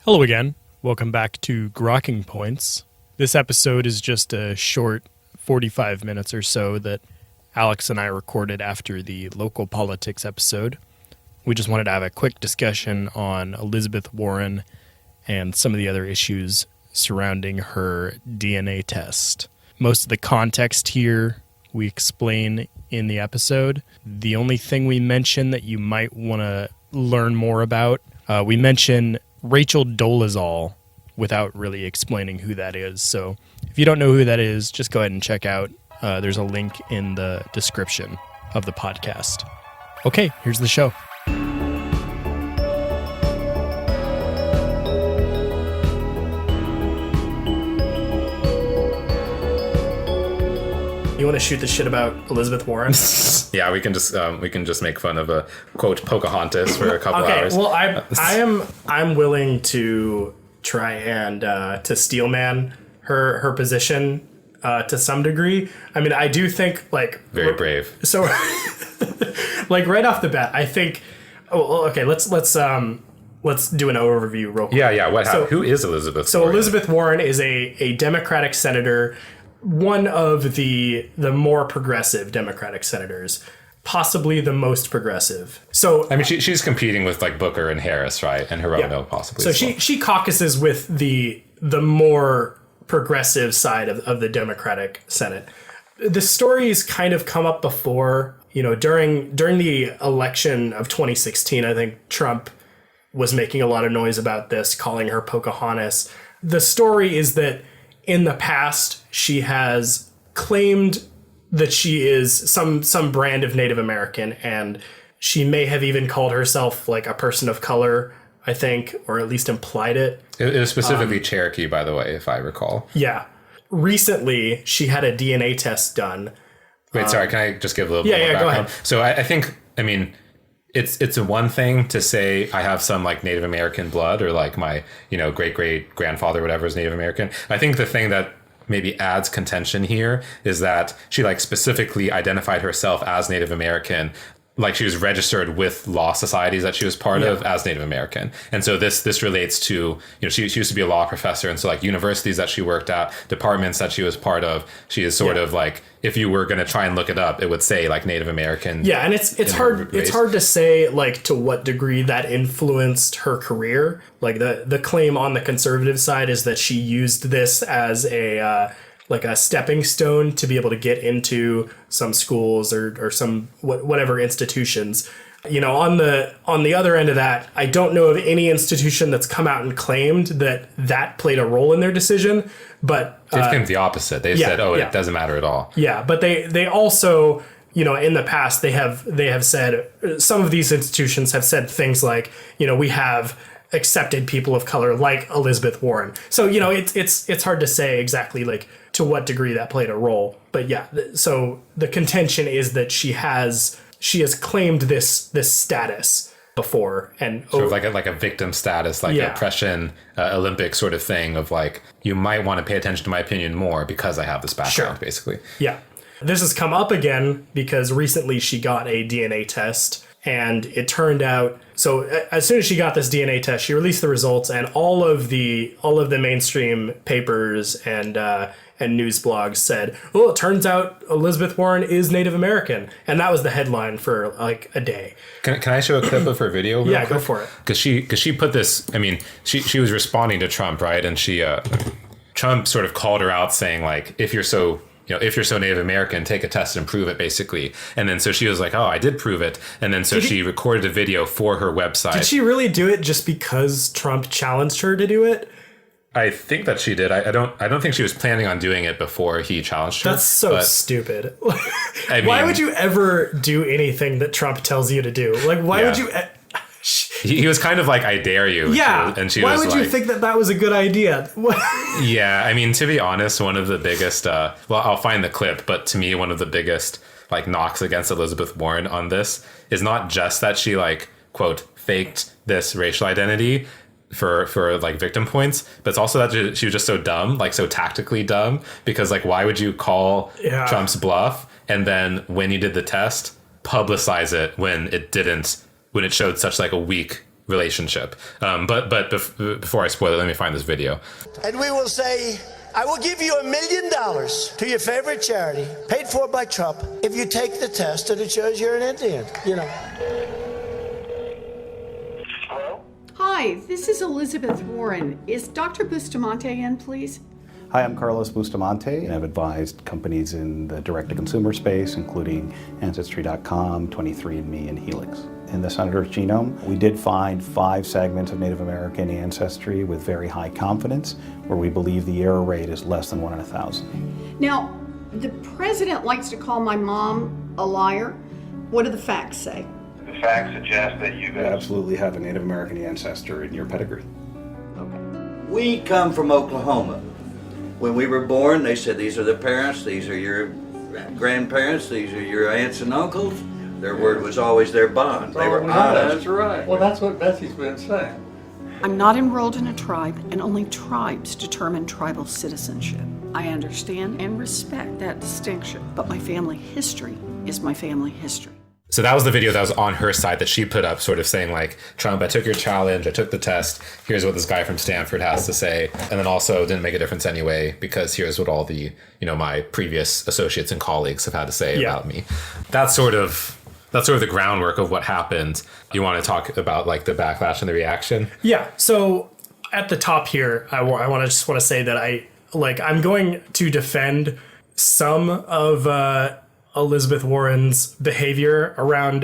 Hello again. Welcome back to Grokking Points. This episode is just a short 45 minutes or so that Alex and I recorded after the local politics episode. We just wanted to have a quick discussion on Elizabeth Warren and some of the other issues surrounding her DNA test. Most of the context here we explain in the episode. The only thing we mention that you might want to learn more about, we mention Rachel Dolezal without really explaining who that is. So if you don't know who that is, just go ahead and check out. There's a link in the description of the podcast. Okay, here's the show. You want to shoot the shit about Elizabeth Warren? Yeah, we can just make fun of a quote Pocahontas for a couple hours. Well, I'm willing to try and to steelman her position to some degree. I mean, I do think very brave. So, right off the bat, I think. Oh, okay. Let's do an overview real quick. Yeah. Who is Elizabeth? So Warren? Elizabeth Warren is a Democratic senator. One of the more progressive Democratic senators, possibly the most progressive. So I mean, she's competing with Booker and Harris, right? And Hirono, possibly. So she caucuses with the more progressive side of the Democratic Senate. The story's kind of come up before. You know, during the election of 2016, I think Trump was making a lot of noise about this, calling her Pocahontas. The story is that in the past, she has claimed that she is some brand of Native American, and she may have even called herself a person of color, I think, or at least implied it. It was specifically Cherokee, by the way, if I recall. Yeah. Recently, she had a DNA test done. Wait, sorry, can I just give a little bit more background? Go ahead. So I think, it's a one thing to say I have some Native American blood, or my great grandfather, whatever, is Native American. I think the thing that maybe adds contention here is that she specifically identified herself as Native American. She was registered with law societies that she was part of as Native American. And so this relates to, she used to be a law professor. And so universities that she worked at, departments that she was part of, she is sort of if you were going to try and look it up, it would say Native American. Yeah. And it's hard to say to what degree that influenced her career. The claim on the conservative side is that she used this as a stepping stone to be able to get into some schools or some whatever institutions. On the other end of that, I don't know of any institution that's come out and claimed that played a role in their decision. But they've claimed the opposite. They said, it doesn't matter at all. Yeah, but they also, in the past they have said, some of these institutions have said things like, we have accepted people of color like Elizabeth Warren. So, it's hard to say exactly to what degree that played a role. But yeah, so the contention is that she has claimed this status before, and sort of like a victim status, oppression Olympic sort of thing of you might want to pay attention to my opinion more because I have this background, basically. Yeah. This has come up again because recently she got a DNA test, and it turned out, so as soon as she got this DNA test, she released the results, and all of the mainstream papers and news blogs said, "Oh, it turns out Elizabeth Warren is Native American," and that was the headline for a day. Can I show a clip of her video? Yeah, quick? Go for it. Because she put this. I mean, she was responding to Trump, right? And Trump sort of called her out, saying if you're so Native American, take a test and prove it, basically. And then so she was oh, I did prove it. And then so she recorded a video for her website. Did she really do it just because Trump challenged her to do it? I think that she did. I don't think she was planning on doing it before he challenged her. That's so stupid. Why would you ever do anything that Trump tells you to do? Why would you? He was kind of I dare you. Yeah. And she why was would you think that was a good idea? Yeah. I mean, to be honest, one of the biggest, I'll find the clip, but to me, one of the biggest knocks against Elizabeth Warren on this is not just that she quote, faked this racial identity for victim points, but it's also that she was just so dumb, so tactically dumb, because why would you call Trump's bluff and then when you did the test publicize it when it showed such a weak relationship. But before I spoil it, let me find this video. And we will say, I will give you $1 million to your favorite charity, paid for by Trump, if you take the test and it shows you're an Indian, you know. Hi, this is Elizabeth Warren. Is Dr. Bustamante in, please? Hi, I'm Carlos Bustamante, and I've advised companies in the direct-to-consumer space, including Ancestry.com, 23andMe, and Helix. In the Senator's genome, we did find 5 segments of Native American ancestry with very high confidence, where we believe the error rate is less than 1 in 1,000. Now, the president likes to call my mom a liar. What do the facts say? The facts suggest that you absolutely have a Native American ancestor in your pedigree. Okay. We come from Oklahoma. When we were born, they said these are the parents, these are your grandparents, these are your aunts and uncles. Their word was always their bond. They were honest. That's right. Well, that's what Betsy's been saying. I'm not enrolled in a tribe, and only tribes determine tribal citizenship. I understand and respect that distinction, but my family history is my family history. So that was the video that was on her site that she put up, sort of saying like, Trump, I took your challenge, I took the test, here's what this guy from Stanford has to say. And then also didn't make a difference anyway, because here's what all the, my previous associates and colleagues have had to say about me. That's sort of the groundwork of what happened. You want to talk about like the backlash and the reaction? Yeah. So at the top here, I want to say that I'm going to defend some of Elizabeth Warren's behavior around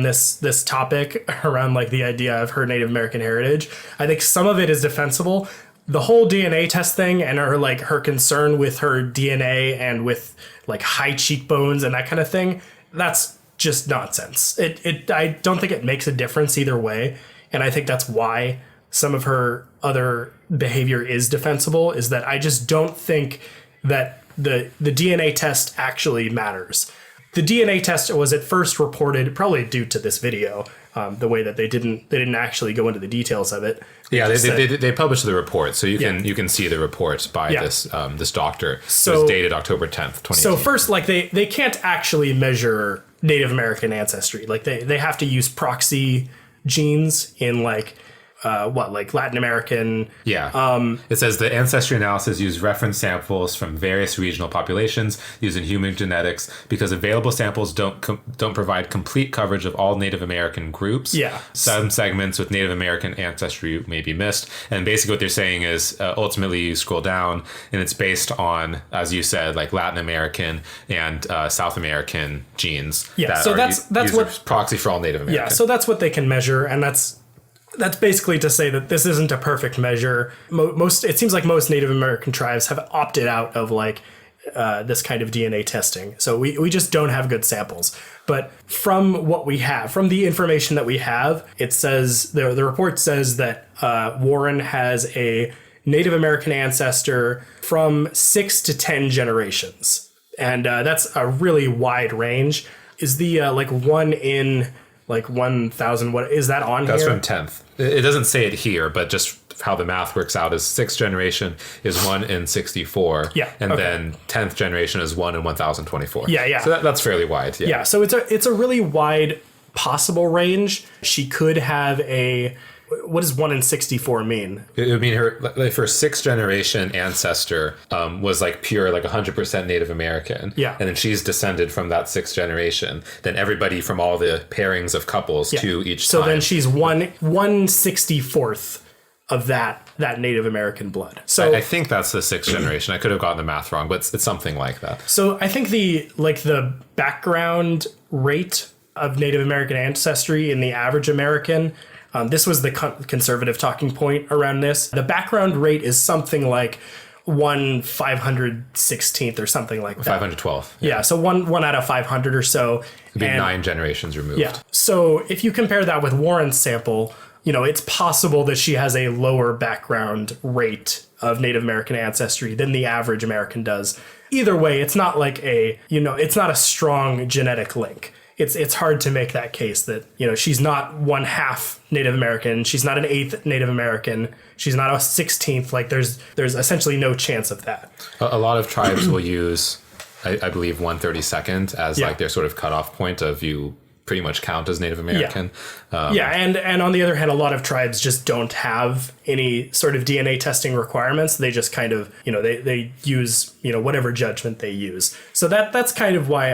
this topic, around like the idea of her Native American heritage. I think some of it is defensible. The whole DNA test thing and her concern with her DNA and with like high cheekbones and that kind of thing, that's just nonsense. I don't think it makes a difference either way. And I think that's why some of her other behavior is defensible, is that I just don't think that the DNA test actually matters. The DNA test was at first reported, probably due to this video, the way that they didn't actually go into the details of it. They published the report, so you can see the report by this doctor. So it was dated October 10th, 2018. So first, like they can't actually measure Native American ancestry. Like they have to use proxy genes in like Latin American. It says the ancestry analysis used reference samples from various regional populations using human genetics because available samples don't provide complete coverage of all Native American groups. Some segments with Native American ancestry may be missed. And basically what they're saying is ultimately you scroll down and it's based on, as you said, like Latin American and South American genes. So that's what proxy for all Native American. So that's what they can measure, and that's basically to say that this isn't a perfect measure. It seems like most Native American tribes have opted out of this kind of DNA testing. So we just don't have good samples. But from what we have, from the information that we have, it says the report says that Warren has a Native American ancestor from 6 to 10 generations, and that's a really wide range. Is the 1 in 1,000? What is that on That's here? from 10th. It doesn't say it here, but just how the math works out is 6th generation is 1 in 64. Then 10th generation is 1 in 1,024. So that's fairly wide. So it's a really wide possible range. She could have what does 1 in 64 mean? It would mean her 6th generation ancestor was like pure 100% Native American. And then she's descended from that 6th generation. Then everybody from all the pairings of couples to each So time. then she's 1/64th of that Native American blood. So I think that's the 6th generation. I could have gotten the math wrong, but it's something like that. So I think the background rate of Native American ancestry in the average American, this was the conservative talking point around this. The background rate is something like 1/516th or something like that. 512. So one out of 500 or so. It'd be 9 generations removed. So if you compare that with Warren's sample, it's possible that she has a lower background rate of Native American ancestry than the average American does. Either way, it's not like it's not a strong genetic link. It's hard to make that case that, she's not 1/2 Native American. She's not an 1/8 Native American. She's not a 16th. Like there's essentially no chance of that. A lot of tribes will use, I believe, 1/32nd as like their sort of cutoff point of you pretty much count as Native American. And on the other hand, a lot of tribes just don't have any sort of DNA testing requirements. They just kind of, they use, whatever judgment they use. So that's kind of why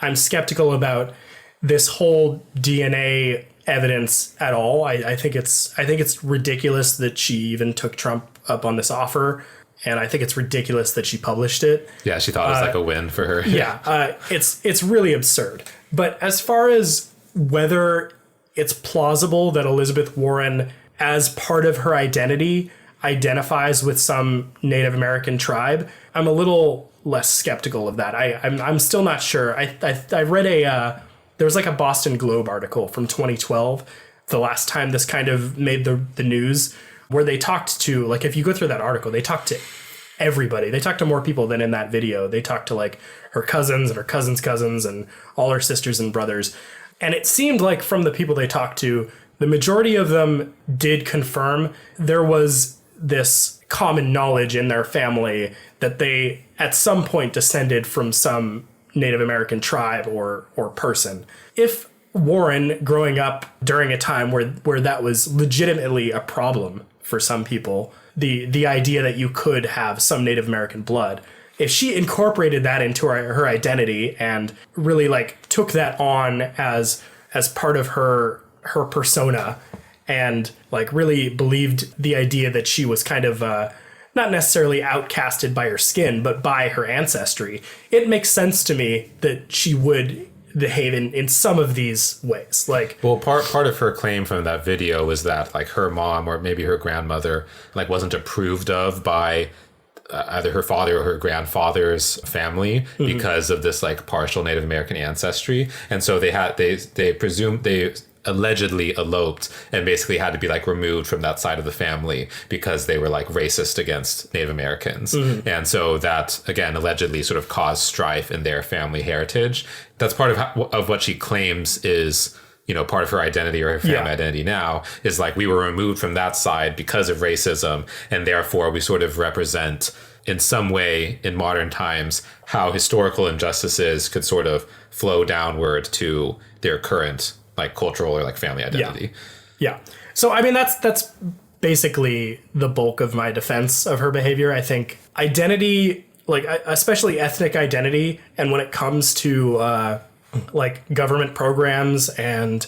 I'm skeptical about this whole DNA evidence at all. I think it's ridiculous that she even took Trump up on this offer. And I think it's ridiculous that she published it. Yeah, she thought it was like a win for her. It's really absurd. But as far as whether it's plausible that Elizabeth Warren, as part of her identity, identifies with some Native American tribe, I'm a little less skeptical of that. I'm still not sure. I read there was like a Boston Globe article from 2012, the last time this kind of made the news, where they talked to, like, if you go through that article, they talked to everybody. They talked to more people than in that video. They talked to like her cousins and her cousins' cousins and all her sisters and brothers. And it seemed like from the people they talked to, the majority of them did confirm there was this common knowledge in their family that they at some point descended from some Native American tribe or person. If Warren, growing up during a time where that was legitimately a problem for some people, the idea that you could have some Native American blood, if she incorporated that into her identity and really like took that on as part of her persona, and like really believed the idea that she was kind of not necessarily outcasted by her skin, but by her ancestry, it makes sense to me that she would behave in some of these ways. Like, well, part of her claim from that video was that like her mom or maybe her grandmother like wasn't approved of by either her father or her grandfather's family because of this like partial Native American ancestry, and so they allegedly eloped and basically had to be like removed from that side of the family because they were like racist against Native Americans. And so that again allegedly sort of caused strife in their family heritage. That's part of what she claims is, part of her identity or her family identity now, is like we were removed from that side because of racism, and therefore we sort of represent in some way in modern times how historical injustices could sort of flow downward to their current like cultural or like family identity. Yeah. So, I mean, that's basically the bulk of my defense of her behavior. I think identity, like especially ethnic identity, and when it comes to like government programs and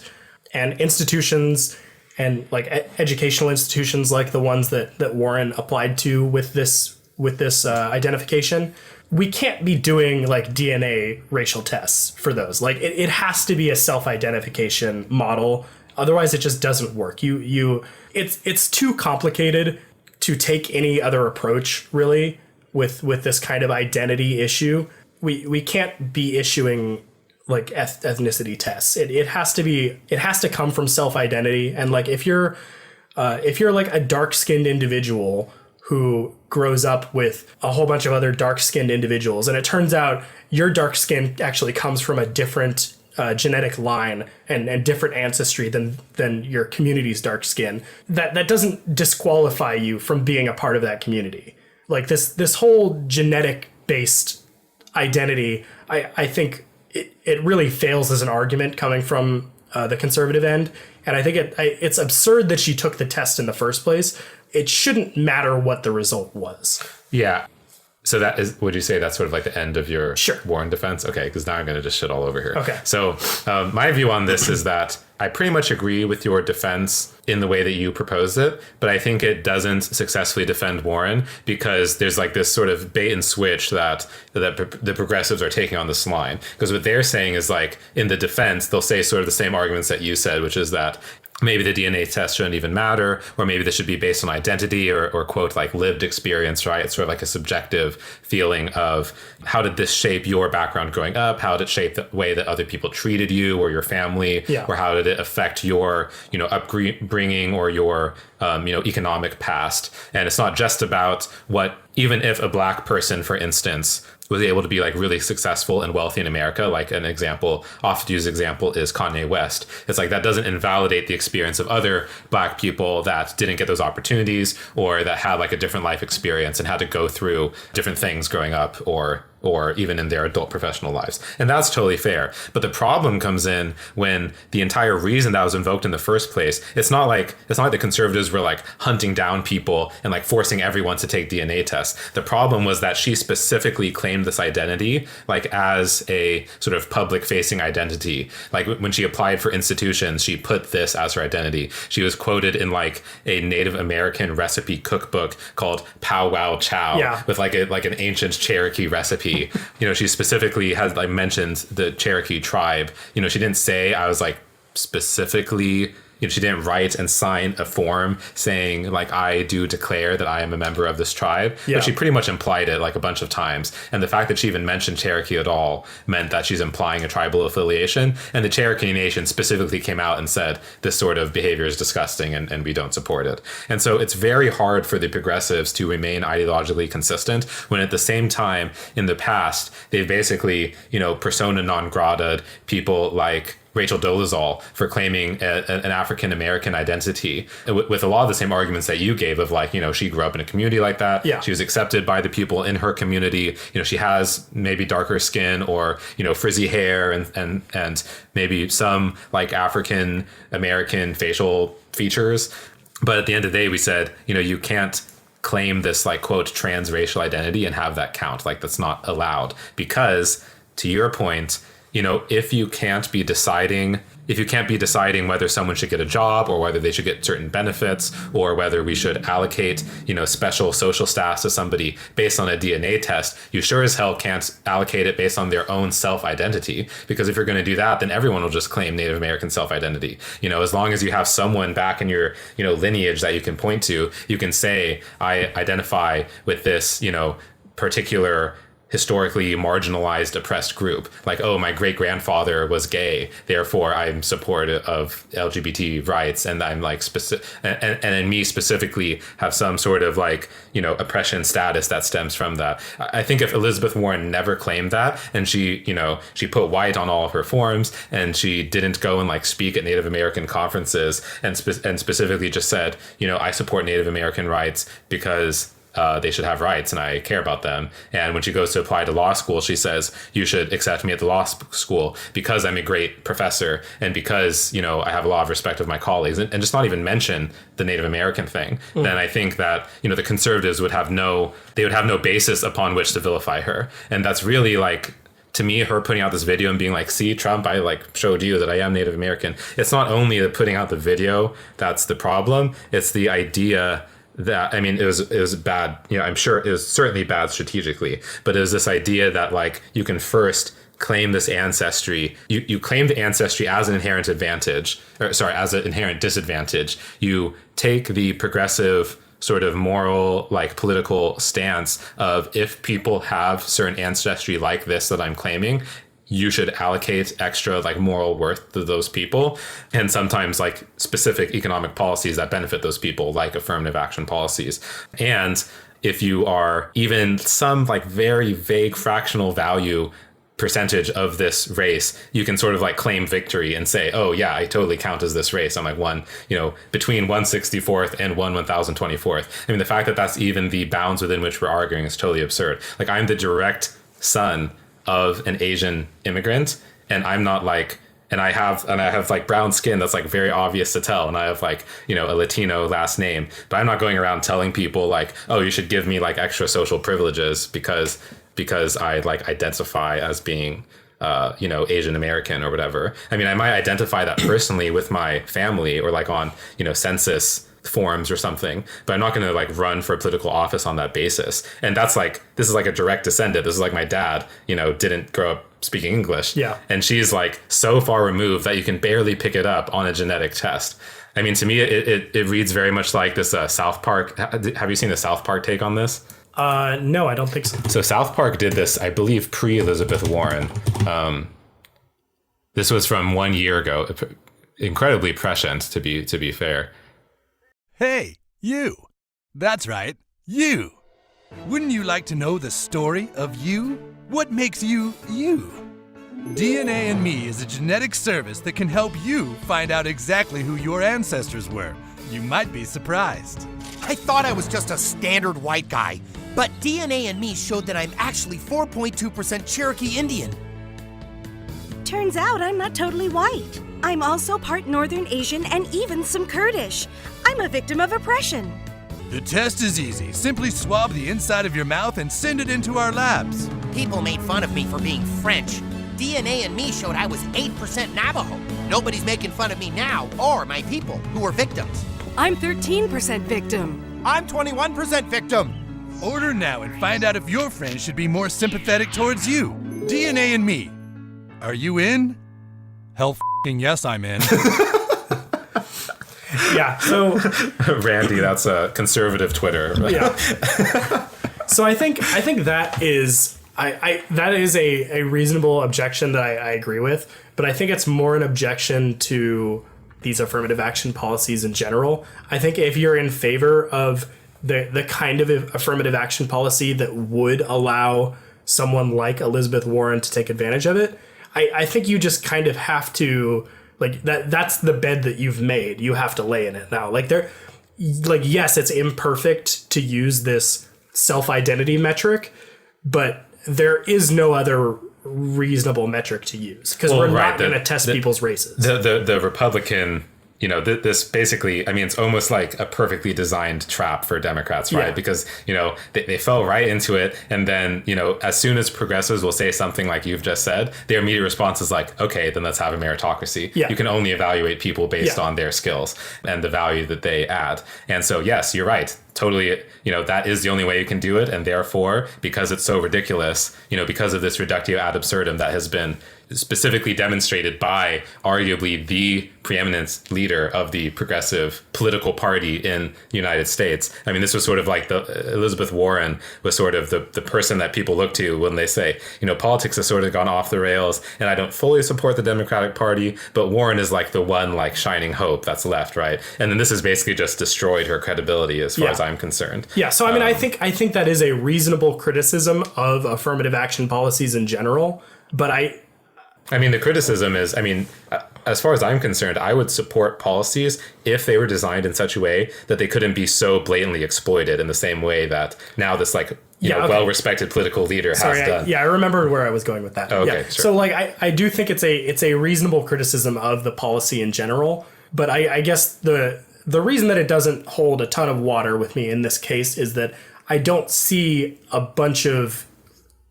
institutions and like educational institutions like the ones that Warren applied to with this identification, we can't be doing like DNA racial tests for those. Like it has to be a self-identification model. Otherwise it just doesn't work. It's too complicated to take any other approach really with this kind of identity issue. We can't be issuing like ethnicity tests. It has to come from self-identity. And like if you're like a dark-skinned individual who grows up with a whole bunch of other dark-skinned individuals, and it turns out your dark skin actually comes from a different genetic line and different ancestry than your community's dark skin, that doesn't disqualify you from being a part of that community. Like this whole genetic-based identity, I think it really fails as an argument coming from the conservative end. And I think it's absurd that she took the test in the first place. It shouldn't matter what the result was. Yeah. So that is, would you say that's sort of like the end of your Warren defense? Okay, because now I'm going to just shit all over here. Okay. So my view on this is that I pretty much agree with your defense in the way that you propose it, but I think it doesn't successfully defend Warren because there's like this sort of bait and switch that the progressives are taking on this line. Because what they're saying is like in the defense, they'll say sort of the same arguments that you said, which is that maybe the DNA test shouldn't even matter, or maybe this should be based on identity or quote, like lived experience, right? It's sort of like a subjective feeling of how did this shape your background growing up? How did it shape the way that other people treated you or your family? Yeah. Or how did it affect your, upbringing or your, economic past? And it's not just about what, even if a black person, for instance, was able to be like really successful and wealthy in America, like an example, often used example is Kanye West. It's like that doesn't invalidate the experience of other black people that didn't get those opportunities or that had like a different life experience and had to go through different things growing up or or even in their adult professional lives. And that's totally fair. But the problem comes in when the entire reason that was invoked in the first place, it's not like the conservatives were like hunting down people and like forcing everyone to take DNA tests. The problem was that she specifically claimed this identity like as a sort of public facing identity. Like when she applied for institutions, she put this as her identity. She was quoted in like a Native American recipe cookbook called Pow Wow Chow with like an ancient Cherokee recipe. She specifically has like mentioned the Cherokee tribe. She didn't say I was like specifically, she didn't write and sign a form saying like, I do declare that I am a member of this tribe, but she pretty much implied it like a bunch of times. And the fact that she even mentioned Cherokee at all meant that she's implying a tribal affiliation. And the Cherokee Nation specifically came out and said, this sort of behavior is disgusting and we don't support it. And so it's very hard for the progressives to remain ideologically consistent when at the same time in the past, they've basically, persona non grata people like Rachel Dolezal for claiming an African-American identity with a lot of the same arguments that you gave of like, she grew up in a community like that. Yeah. She was accepted by the people in her community. She has maybe darker skin or, frizzy hair and maybe some like African-American facial features. But at the end of the day, we said, you can't claim this like, quote, transracial identity and have that count. Like that's not allowed because to your point, if you can't be deciding whether someone should get a job or whether they should get certain benefits or whether we should allocate, special social status to somebody based on a DNA test, you sure as hell can't allocate it based on their own self-identity. Because if you're going to do that, then everyone will just claim Native American self-identity. As long as you have someone back in your, lineage that you can point to, you can say, I identify with this, particular historically marginalized, oppressed group. Like, oh, my great grandfather was gay, therefore I'm supportive of LGBT rights, and I'm like and me specifically have some sort of like oppression status that stems from that. I think if Elizabeth Warren never claimed that, and she put white on all of her forms, and she didn't go and like speak at Native American conferences, and specifically just said, I support Native American rights because they should have rights and I care about them. And when she goes to apply to law school, she says, you should accept me at the law school because I'm a great professor and because, I have a lot of respect of my colleagues, and just not even mention the Native American thing. Then I think that, the conservatives would have no basis upon which to vilify her. And that's really like, to me, her putting out this video and being like, see, Trump, I like showed you that I am Native American. It's not only the putting out the video that's the problem, it's the idea that, it was bad, I'm sure it was certainly bad strategically, but it was this idea that like you can first claim this ancestry, you claim the ancestry as an inherent advantage, as an inherent disadvantage. You take the progressive sort of moral, like political stance of if people have certain ancestry like this that I'm claiming, you should allocate extra like moral worth to those people, and sometimes like specific economic policies that benefit those people, like affirmative action policies. And if you are even some like very vague fractional value percentage of this race, you can sort of like claim victory and say, oh yeah, I totally count as this race. I'm like between 164th and 1024th. The fact that that's even the bounds within which we're arguing is totally absurd. Like I'm the direct son of an Asian immigrant, and I'm not like, and I have like brown skin that's like very obvious to tell, and I have like a Latino last name, but I'm not going around telling people like, oh, you should give me like extra social privileges because I like identify as being Asian American or whatever. I might identify that personally with my family or like on census forms or something, but I'm not going to like run for political office on that basis. And that's like, this is like a direct descendant. This is like my dad, didn't grow up speaking English. Yeah. And she's like so far removed that you can barely pick it up on a genetic test. To me, it reads very much like this South Park. Have you seen the South Park take on this? No, I don't think so. So South Park did this, I believe, pre-Elizabeth Warren. This was from 1 year ago. Incredibly prescient, to be fair. Hey, you. That's right, you. Wouldn't you like to know the story of you? What makes you, you? DNA and Me is a genetic service that can help you find out exactly who your ancestors were. You might be surprised. I thought I was just a standard white guy. But DNA and me showed that I'm actually 4.2% Cherokee Indian. Turns out I'm not totally white. I'm also part Northern Asian and even some Kurdish. I'm a victim of oppression. The test is easy. Simply swab the inside of your mouth and send it into our labs. People made fun of me for being French. DNA and me showed I was 8% Navajo. Nobody's making fun of me now, or my people, who were victims. I'm 13% victim. I'm 21% victim. Order now and find out if your friends should be more sympathetic towards you. DNA and me. Are you in? Hell f***ing yes, I'm in. Yeah, so Randy, that's a conservative Twitter. Yeah. So I think that is that is a reasonable objection that I agree with, but I think it's more an objection to these affirmative action policies in general. I think if you're in favor of the kind of affirmative action policy that would allow someone like Elizabeth Warren to take advantage of it, I think you just kind of have to, like, that's the bed that you've made. You have to lay in it now. Yes, it's imperfect to use this self-identity metric, but there is no other reasonable metric to use because we're not going to test people's races. The Republican, this basically, I mean, it's almost like a perfectly designed trap for Democrats, right? Yeah. Because, they fell right into it. And then, as soon as progressives will say something like you've just said, their immediate response is like, okay, then let's have a meritocracy. Yeah. You can only evaluate people based on their skills and the value that they add. And so, yes, you're right. Totally, that is the only way you can do it. And therefore, because it's so ridiculous, because of this reductio ad absurdum that has been specifically demonstrated by arguably the preeminent leader of the progressive political party in the United States. I mean, this was sort of like Elizabeth Warren was sort of the person that people look to when they say, politics has sort of gone off the rails and I don't fully support the Democratic Party, but Warren is like the one like shining hope that's left, right? And then this has basically just destroyed her credibility as far as I'm concerned. Yeah, so I mean, I think that is a reasonable criticism of affirmative action policies in general, but I mean, the criticism is, as far as I'm concerned, I would support policies if they were designed in such a way that they couldn't be so blatantly exploited in the same way that now this well-respected political leader has done. I remember where I was going with that. Oh, okay, yeah. sure. So I do think it's a reasonable criticism of the policy in general, but I guess the reason that it doesn't hold a ton of water with me in this case is that I don't see a bunch of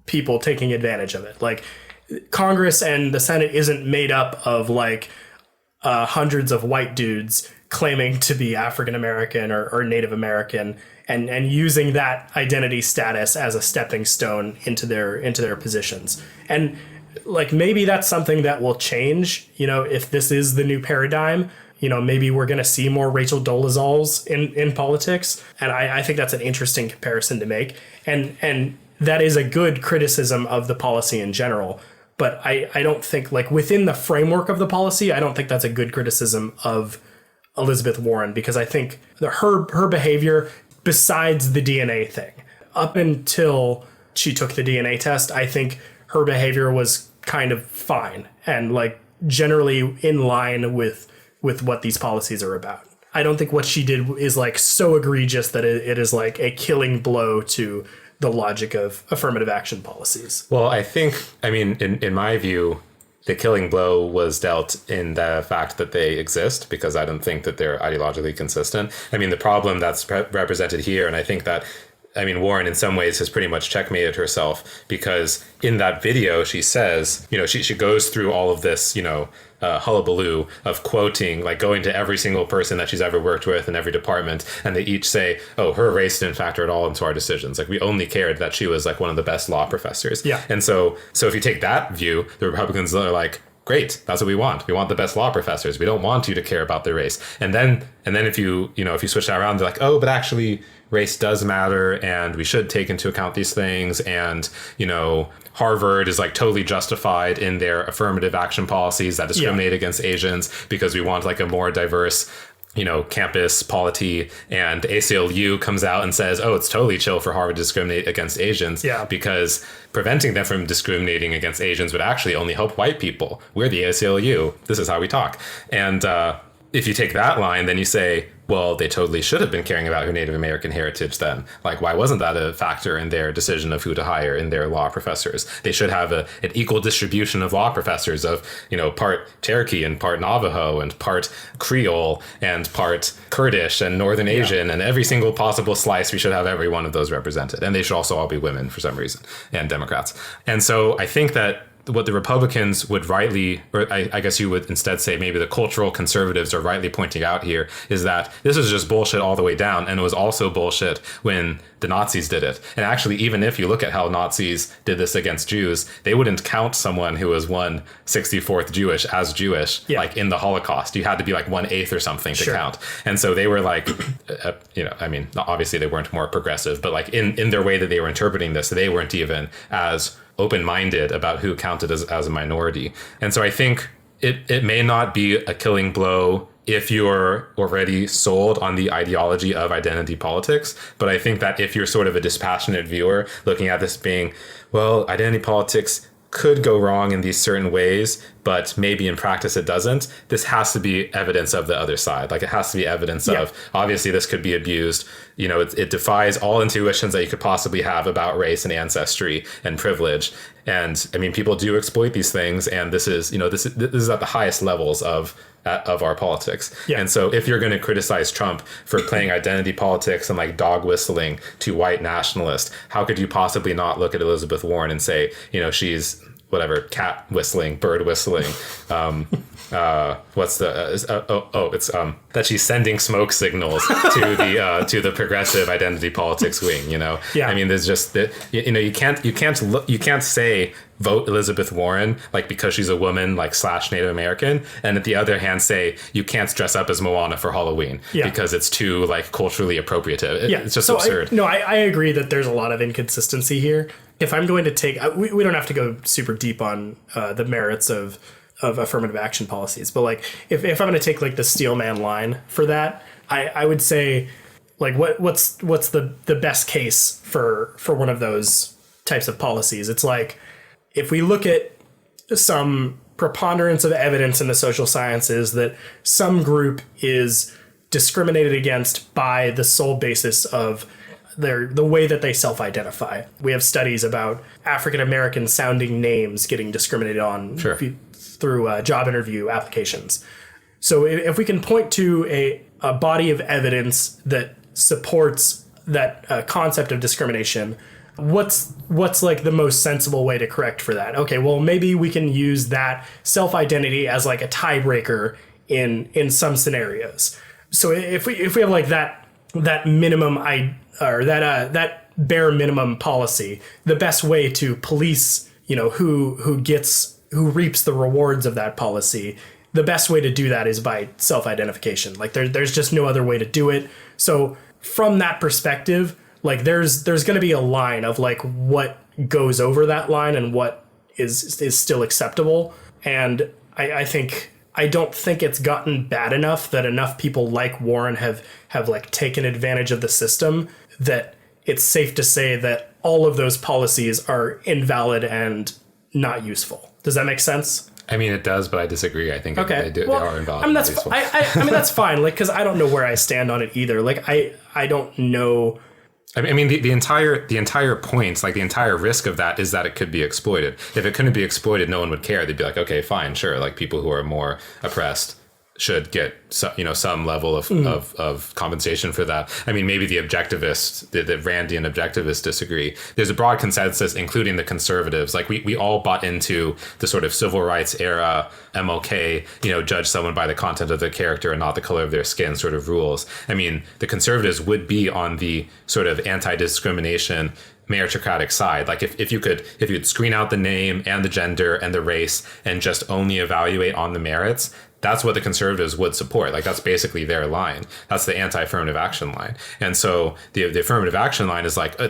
people taking advantage of it. Like, Congress and the Senate isn't made up of hundreds of white dudes claiming to be African American or Native American and using that identity status as a stepping stone into their positions. And maybe that's something that will change, if this is the new paradigm. Maybe we're going to see more Rachel Dolezals in politics. And I think that's an interesting comparison to make. And that is a good criticism of the policy in general. But I don't think, within the framework of the policy, I don't think that's a good criticism of Elizabeth Warren, because I think her behavior, besides the DNA thing, up until she took the DNA test, I think her behavior was kind of fine and generally in line with what these policies are about. I don't think what she did is so egregious that it is a killing blow to the logic of affirmative action policies. Well, I think, in my view, the killing blow was dealt in the fact that they exist, because I don't think that they're ideologically consistent. The problem that's represented here, and I think that, Warren in some ways has pretty much checkmated herself, because in that video she says, she goes through all of this, hullabaloo of quoting, going to every single person that she's ever worked with in every department, and they each say, oh, her race didn't factor at all into our decisions. We only cared that she was one of the best law professors. Yeah. And so if you take that view, the Republicans are like, great, that's what we want. We want the best law professors. We don't want you to care about their race. And then if you switch that around, they're like, oh, but actually race does matter and we should take into account these things. And, Harvard is totally justified in their affirmative action policies that discriminate against Asians because we want a more diverse, campus polity. And the ACLU comes out and says, oh, it's totally chill for Harvard to discriminate against Asians because preventing them from discriminating against Asians would actually only help white people. We're the ACLU. This is how we talk. And if you take that line, then you say, well, they totally should have been caring about her Native American heritage then. Like, why wasn't that a factor in their decision of who to hire in their law professors? They should have an equal distribution of law professors of, part Cherokee and part Navajo and part Creole and part Kurdish and Northern Asian, and every single possible slice, we should have every one of those represented. And they should also all be women for some reason, and Democrats. And so I think that what the Republicans would rightly, or I guess you would instead say maybe the cultural conservatives are rightly pointing out here, is that this is just bullshit all the way down. And it was also bullshit when the Nazis did it. And actually, even if you look at how Nazis did this against Jews, they wouldn't count someone who was 1/64th Jewish as Jewish, like in the Holocaust. You had to be like 1/8 or something to count. And so they were like, obviously they weren't more progressive, but like in their way that they were interpreting this, they weren't even as open-minded about who counted as a minority. And so I think it may not be a killing blow if you're already sold on the ideology of identity politics, but I think that if you're sort of a dispassionate viewer looking at this being, well, identity politics could go wrong in these certain ways, but maybe in practice it doesn't. This has to be evidence of the other side. Like, it has to be evidence of, obviously this could be abused. It defies all intuitions that you could possibly have about race and ancestry and privilege. And I mean, people do exploit these things. And this is at the highest levels of our politics. And so if you're going to criticize Trump for playing identity politics and like dog whistling to white nationalists, how could you possibly not look at Elizabeth Warren and say, she's whatever, cat whistling, bird whistling, what's the it's that she's sending smoke signals to the progressive identity politics wing. I mean, there's just you can't say vote Elizabeth Warren like because she's a woman like / Native American, and at the other hand say you can't dress up as Moana for Halloween because it's too like culturally appropriative. It's just absurd. I agree that there's a lot of inconsistency here. If I'm going to take, we don't have to go super deep on the merits of affirmative action policies, but like if I'm going to take like the Steelman line for that, I would say like what's the best case for one of those types of policies? It's like, if we look at some preponderance of evidence in the social sciences that some group is discriminated against by the sole basis of the way that they self-identify. We have studies about African-American sounding names getting discriminated on through job interview applications. So if we can point to a body of evidence that supports that concept of discrimination, what's like the most sensible way to correct for that? Okay, well, maybe we can use that self-identity as like a tiebreaker in some scenarios. So if we have like that minimum that bare minimum policy, the best way to police, who reaps the rewards of that policy, the best way to do that is by self-identification. Like there's just no other way to do it. So from that perspective, like there's going to be a line of like what goes over that line and what is still acceptable. And I don't think it's gotten bad enough that enough people like Warren have like taken advantage of the system that it's safe to say that all of those policies are invalid and not useful. Does that make sense? I mean, it does, but I disagree. I think they are invalid. I mean, that's fine. Like, because I don't know where I stand on it either. Like, I don't know. I mean, the entire point, like the entire risk of that is that it could be exploited. If it couldn't be exploited, no one would care. They'd be like, okay, fine, sure. Like people who are more oppressed should get some level of compensation for that. I mean, maybe the objectivists, the Randian objectivists disagree. There's a broad consensus, including the conservatives. Like we all bought into the sort of civil rights era MLK, judge someone by the content of their character and not the color of their skin sort of rules. I mean, the conservatives would be on the sort of anti-discrimination meritocratic side. Like if you'd screen out the name and the gender and the race and just only evaluate on the merits, that's what the conservatives would support. Like that's basically their line. That's the anti-affirmative action line. And so the affirmative action line is like,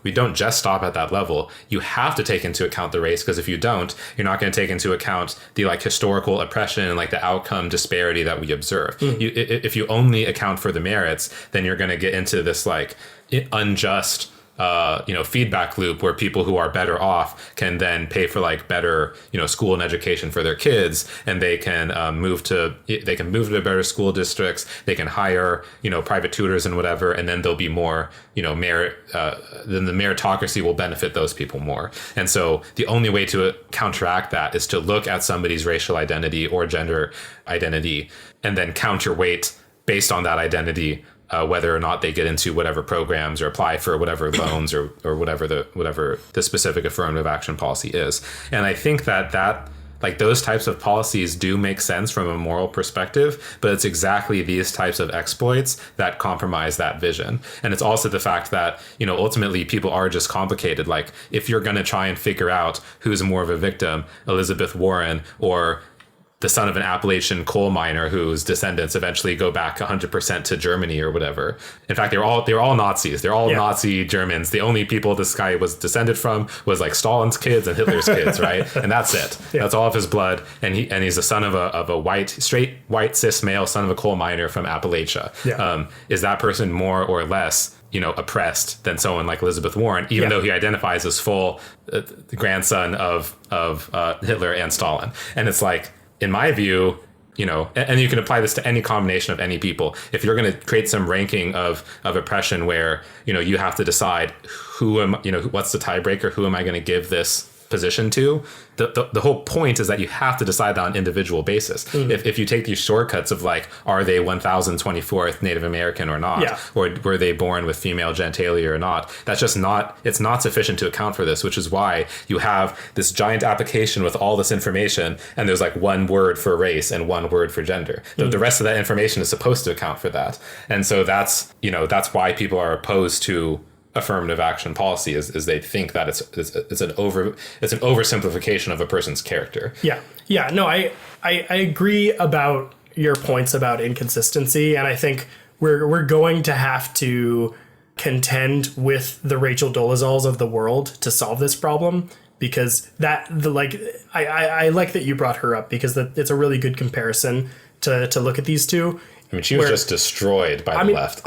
we don't just stop at that level. You have to take into account the race, because if you don't, you're not going to take into account the like historical oppression and like the outcome disparity that we observe. If you only account for the merits, then you're going to get into this like unjust feedback loop where people who are better off can then pay for like better, school and education for their kids, and they can move to better school districts. They can hire, private tutors and whatever, and then there'll be more, merit. Then the meritocracy will benefit those people more. And so the only way to counteract that is to look at somebody's racial identity or gender identity and then counterweight based on that identity whether or not they get into whatever programs or apply for whatever loans or whatever the specific affirmative action policy is. And I think that like those types of policies do make sense from a moral perspective, but it's exactly these types of exploits that compromise that vision. And it's also the fact that, ultimately people are just complicated. Like if you're going to try and figure out who's more of a victim, Elizabeth Warren or the son of an Appalachian coal miner whose descendants eventually go back 100% to Germany or whatever. In fact, they're all Nazis. They're all Nazi Germans. The only people this guy was descended from was like Stalin's kids and Hitler's kids, right? And that's it. That's all of his blood. And he's the son of a straight white cis male son of a coal miner from Appalachia. Is that person more or less oppressed than someone like Elizabeth Warren, even though he identifies as full grandson of Hitler and Stalin? And it's like, in my view, and you can apply this to any combination of any people. If you're going to create some ranking of oppression where, you have to decide what's the tiebreaker, who am I going to give this position to? The whole point is that you have to decide that on an individual basis. If you take these shortcuts of like, are they 1024th Native American or not, or were they born with female genitalia or not, that's just it's not sufficient to account for this, which is why you have this giant application with all this information and there's like one word for race and one word for gender. The rest of that information is supposed to account for that. And so that's why people are opposed to affirmative action policy is they think that it's an oversimplification of a person's character. No, I agree about your points about inconsistency, and I think we're going to have to contend with the Rachel Dolezals of the world to solve this problem, because I like that you brought her up, because it's a really good comparison to look at these two. I mean, she was just destroyed by the left.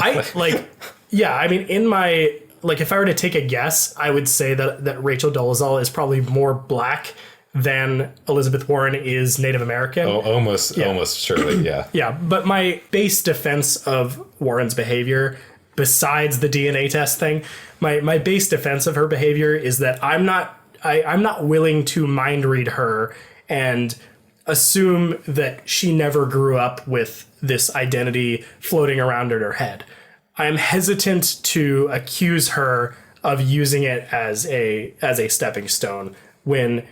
In my if I were to take a guess, I would say that Rachel Dolezal is probably more black than Elizabeth Warren is Native American. Oh, almost surely, yeah. Yeah, but my base defense of Warren's behavior, besides the DNA test thing, my base defense of her behavior is that I'm not willing to mind read her and assume that she never grew up with this identity floating around in her head. I'm hesitant to accuse her of using it as a stepping stone when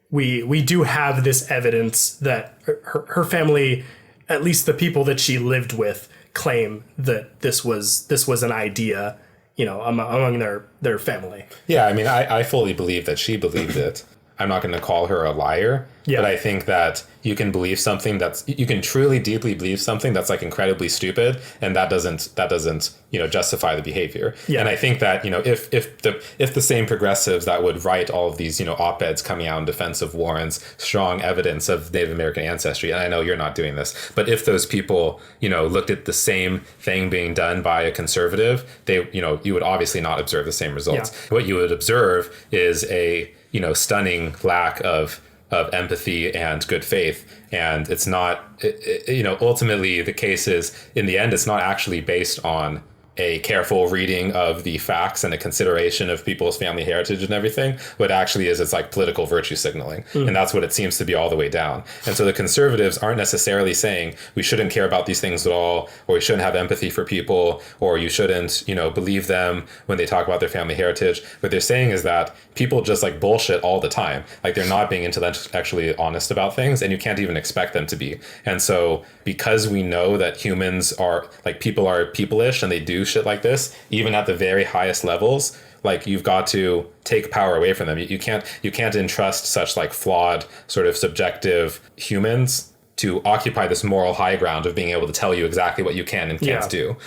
we do have this evidence that her family, at least the people that she lived with, claim that this was an idea, among their family. Yeah, I mean, I fully believe that she believed it. I'm not going to call her a liar, but I think that you can believe something you can truly deeply believe something that's like incredibly stupid, and that doesn't justify the behavior. And I think that if the same progressives that would write all of these op-eds coming out in defense of Warren's strong evidence of Native American ancestry, and I know you're not doing this, but if those people looked at the same thing being done by a conservative, you would obviously not observe the same results. What you would observe is a stunning lack of empathy and good faith. And it's not, ultimately the case is, in the end, it's not actually based on a careful reading of the facts and a consideration of people's family heritage and everything. What actually is, it's like political virtue signaling. And that's what it seems to be all the way down. And so the conservatives aren't necessarily saying we shouldn't care about these things at all, or we shouldn't have empathy for people, or you shouldn't, believe them when they talk about their family heritage. What they're saying is that people just like bullshit all the time. Like they're not being intellectually honest about things, and you can't even expect them to be. And so because we know that humans are like, people are people-ish and they do shit like this, even at the very highest levels, like you've got to take power away from them. You can't entrust such like flawed sort of subjective humans to occupy this moral high ground of being able to tell you exactly what you can and can't do.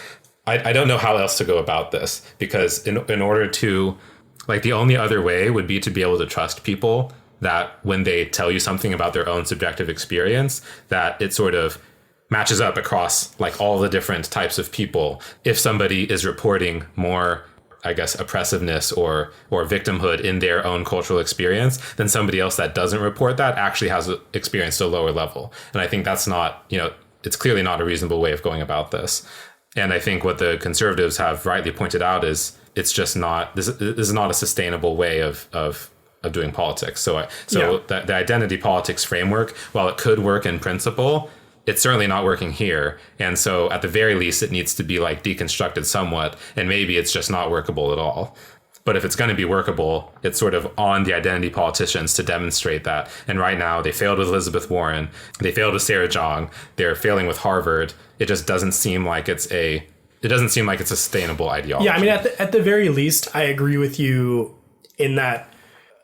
I don't know how else to go about this, because in order to, like, the only other way would be to be able to trust people that when they tell you something about their own subjective experience, that it sort of matches up across like all the different types of people. If somebody is reporting more, I guess, oppressiveness or victimhood in their own cultural experience, then somebody else that doesn't report that actually has experienced a lower level. And I think that's not, it's clearly not a reasonable way of going about this. And I think what the conservatives have rightly pointed out is it's just not, this is not a sustainable way of doing politics. So the identity politics framework, while it could work in principle, it's certainly not working here. And so at the very least, it needs to be like deconstructed somewhat. And maybe it's just not workable at all. But if it's going to be workable, it's sort of on the identity politicians to demonstrate that. And right now, they failed with Elizabeth Warren. They failed with Sarah Jeong. They're failing with Harvard. It just doesn't seem like it's a sustainable ideology. Yeah, I mean, at the very least, I agree with you in that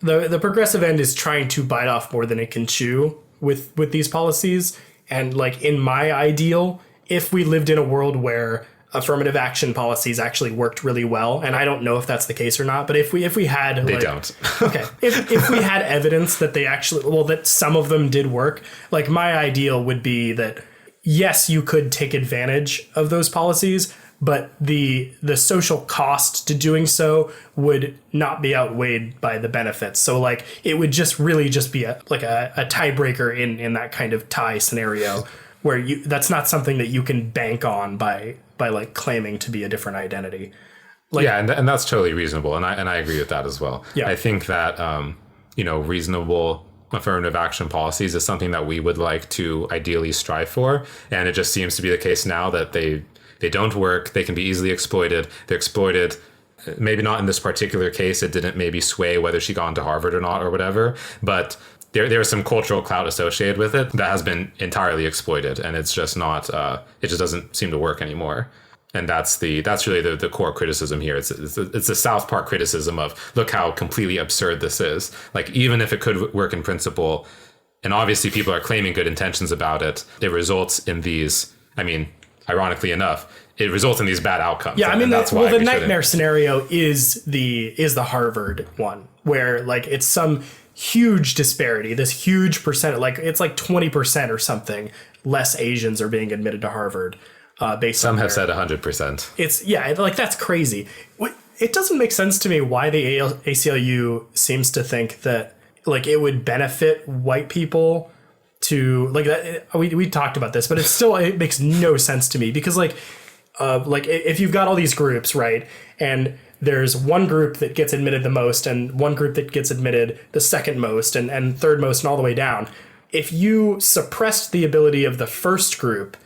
the progressive end is trying to bite off more than it can chew with these policies. And like in my ideal, if we lived in a world where affirmative action policies actually worked really well, and I don't know if that's the case or not, but if we had they don't. Okay, if we had evidence that they actually, well, that some of them did work, like my ideal would be that yes, you could take advantage of those policies, but the social cost to doing so would not be outweighed by the benefits. So like it would just really just be a tiebreaker in that kind of tie scenario where that's not something that you can bank on by like claiming to be a different identity. Like, yeah, and that's totally reasonable, and I agree with that as well. Yeah. I think that reasonable affirmative action policies is something that we would like to ideally strive for, and it just seems to be the case now that they don't work. They can be easily exploited. They're exploited. Maybe not in this particular case. It didn't maybe sway whether she got into Harvard or not or whatever, but there is some cultural clout associated with it that has been entirely exploited, and it's just not. It just doesn't seem to work anymore. And that's really the core criticism here. It's the South Park criticism of look how completely absurd this is. Like even if it could work in principle, and obviously people are claiming good intentions about it, it results in these. I mean, ironically enough, it results in these bad outcomes. Yeah, I mean, that's why the nightmare scenario is the Harvard one, where like it's some huge disparity, this huge percent, like it's like 20% or something less Asians are being admitted to Harvard. Based some on have said 100%. It's like that's crazy. It doesn't make sense to me why the ACLU seems to think that like it would benefit white people to like that. We talked about this, but it makes no sense to me because like if you've got all these groups, right, and there's one group that gets admitted the most and one group that gets admitted the second most and third most and all the way down. If you suppressed the ability of the first group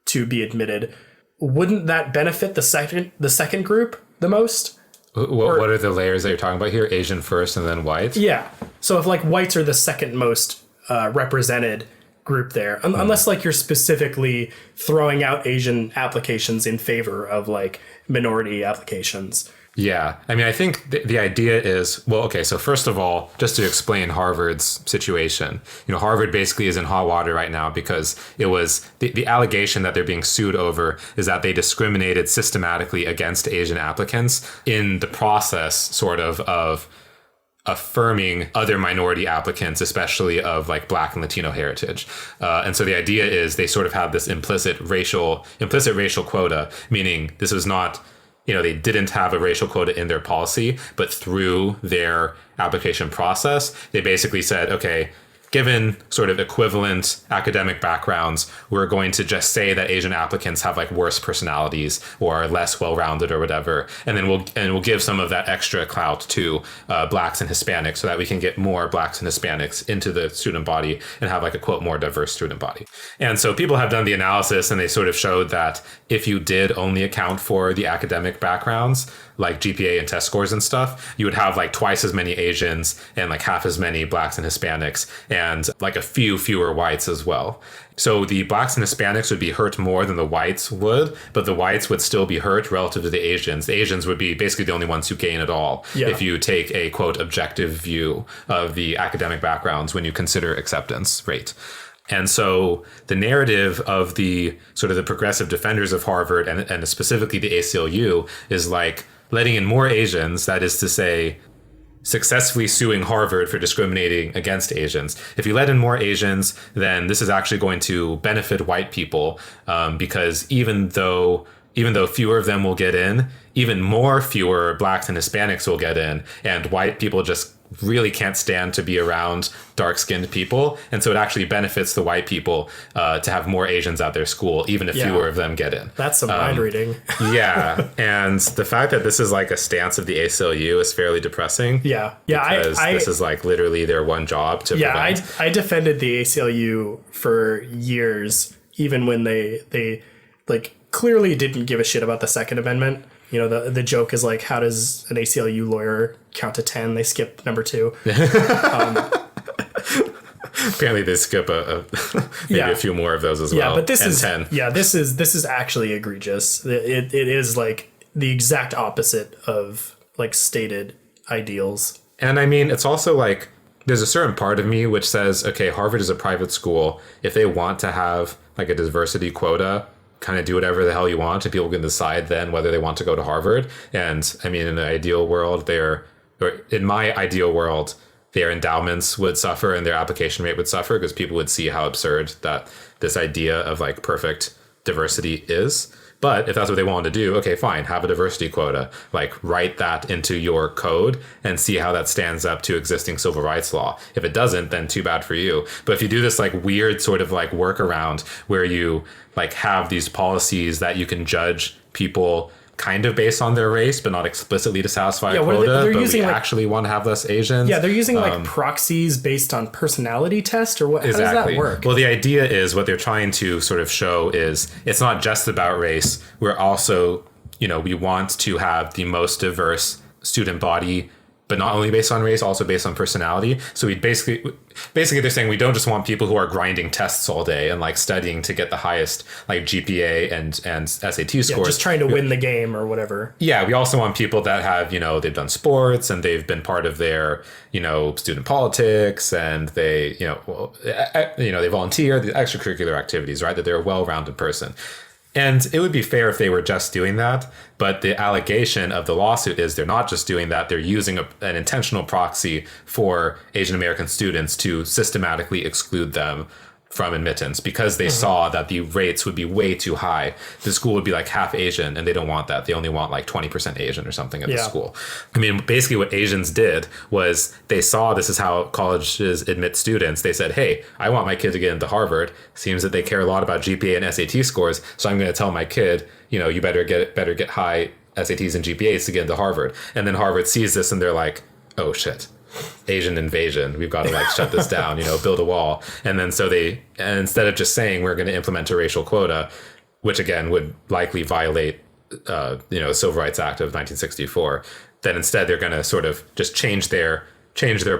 to be admitted, wouldn't that benefit the second group the most? What are the layers that you're talking about here? Asian first and then white? Yeah. So if like whites are the second most represented group there, unless like you're specifically throwing out Asian applications in favor of like minority applications. Yeah. I mean, I think the idea is, well, okay, so first of all, just to explain Harvard's situation, Harvard basically is in hot water right now because it was the allegation that they're being sued over is that they discriminated systematically against Asian applicants in the process sort of affirming other minority applicants, especially of like Black and Latino heritage. And so the idea is they sort of have this implicit racial quota, meaning this was not, they didn't have a racial quota in their policy, but through their application process, they basically said, okay, given sort of equivalent academic backgrounds, we're going to just say that Asian applicants have like worse personalities or are less well-rounded or whatever. And then we'll give some of that extra clout to Blacks and Hispanics so that we can get more Blacks and Hispanics into the student body and have like a quote more diverse student body. And so people have done the analysis and they sort of showed that if you did only account for the academic backgrounds, like GPA and test scores and stuff, you would have like twice as many Asians and like half as many Blacks and Hispanics and like a few fewer whites as well. So the Blacks and Hispanics would be hurt more than the whites would, but the whites would still be hurt relative to the Asians. The Asians would be basically the only ones who gain at all if you take a quote objective view of the academic backgrounds when you consider acceptance rate. And so the narrative of the sort of the progressive defenders of Harvard and specifically the ACLU is like letting in more Asians, that is to say, successfully suing Harvard for discriminating against Asians. If you let in more Asians, then this is actually going to benefit white people because even though even though fewer of them will get in, even more fewer blacks and Hispanics will get in, and white people just really can't stand to be around dark-skinned people, and so it actually benefits the white people to have more Asians at their school, even if fewer of them get in. That's some mind reading. Yeah, and the fact that this is like a stance of the ACLU is fairly depressing. Yeah, because this is like literally their one job to prevent. I defended the ACLU for years, even when they like clearly didn't give a shit about the Second Amendment. You know, the joke is like, how does an ACLU lawyer count to 10? They skip number 2. Apparently they skip maybe a few more of those as well. Yeah, but this is 10. Yeah, this is actually egregious. It is like the exact opposite of like stated ideals. And I mean, it's also like there's a certain part of me which says, okay, Harvard is a private school. If they want to have like a diversity quota, kind of do whatever the hell you want, and people can decide then whether they want to go to Harvard. And I mean, in an ideal world, in my ideal world, their endowments would suffer and their application rate would suffer because people would see how absurd that this idea of like perfect diversity is. But if that's what they want to do, okay, fine, have a diversity quota, like write that into your code and see how that stands up to existing civil rights law. If it doesn't, then too bad for you. But if you do this like weird sort of like workaround where you like have these policies that you can judge people kind of based on their race, but not explicitly to satisfy a quota, but we actually want to have less Asians. Yeah, they're using like proxies based on personality test or what? Exactly. How does that work? Well, the idea is what they're trying to sort of show is it's not just about race. We're also, we want to have the most diverse student body, but not only based on race, also based on personality. So we basically they're saying we don't just want people who are grinding tests all day and like studying to get the highest like GPA and SAT scores. Yeah, just trying to win the game or whatever. Yeah, we also want people that have, they've done sports and they've been part of their, student politics and they, they volunteer, the extracurricular activities, right? That they're a well-rounded person. And it would be fair if they were just doing that, but the allegation of the lawsuit is they're not just doing that, they're using an intentional proxy for Asian American students to systematically exclude them from admittance because they saw that the rates would be way too high. The school would be like half Asian and they don't want that. They only want like 20% Asian or something at the school. I mean, basically what Asians did was they saw this is how colleges admit students. They said, hey, I want my kid to get into Harvard. Seems that they care a lot about GPA and SAT scores. So I'm going to tell my kid, you better get high SATs and GPAs to get into Harvard. And then Harvard sees this and they're like, oh shit. Asian invasion. We've got to like shut this down, build a wall. And then and instead of just saying we're going to implement a racial quota, which again would likely violate, Civil Rights Act of 1964, then instead they're going to sort of just change their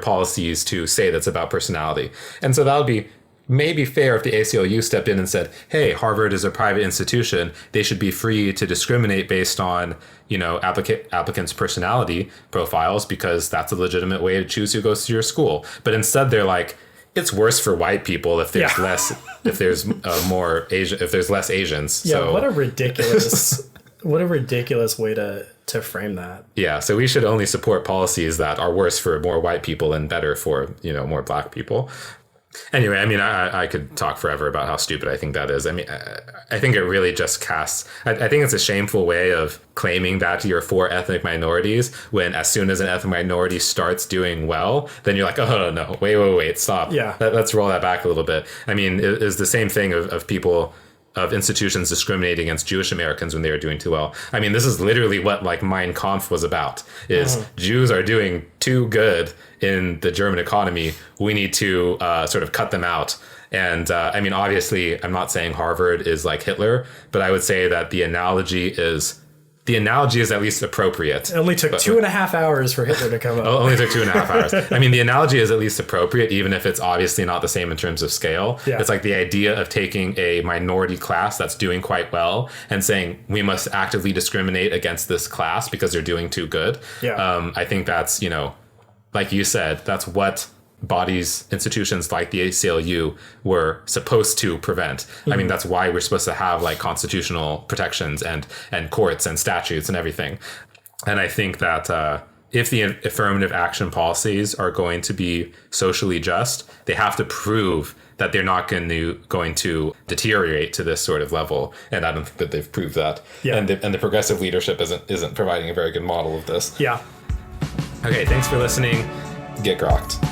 policies to say that's about personality. And so that'll be maybe fair if the ACLU stepped in and said, hey, Harvard is a private institution. They should be free to discriminate based on, applicants' personality profiles because that's a legitimate way to choose who goes to your school. But instead they're like, it's worse for white people if there's less, if there's more Asian, if there's less Asians. Yeah, so. What a ridiculous way to frame that. Yeah, so we should only support policies that are worse for more white people and better for, more black people. Anyway, I mean, I could talk forever about how stupid I think that is. I mean, I think it really just casts... I think it's a shameful way of claiming that you're for ethnic minorities when as soon as an ethnic minority starts doing well, then you're like, oh, no, wait, stop. Yeah. Let's roll that back a little bit. I mean, it is the same thing of people... of institutions discriminating against Jewish Americans when they were doing too well. I mean, this is literally what like Mein Kampf was about, is Jews are doing too good in the German economy. We need to sort of cut them out. And I mean, obviously, I'm not saying Harvard is like Hitler, but I would say that the analogy is at least appropriate. It only took 2.5 hours for Hitler to come up. Only took 2.5 hours. I mean, the analogy is at least appropriate, even if it's obviously not the same in terms of scale. Yeah. It's like the idea of taking a minority class that's doing quite well and saying we must actively discriminate against this class because they're doing too good. Yeah. I think that's, like you said, that's what bodies, institutions like the ACLU were supposed to prevent. I mean, that's why we're supposed to have like constitutional protections and courts and statutes and everything. And I think that if the affirmative action policies are going to be socially just, they have to prove that they're not going to deteriorate to this sort of level. And I don't think that they've proved that. Yeah. And the progressive leadership isn't providing a very good model of this. Yeah. Okay, thanks for listening. Get grokked.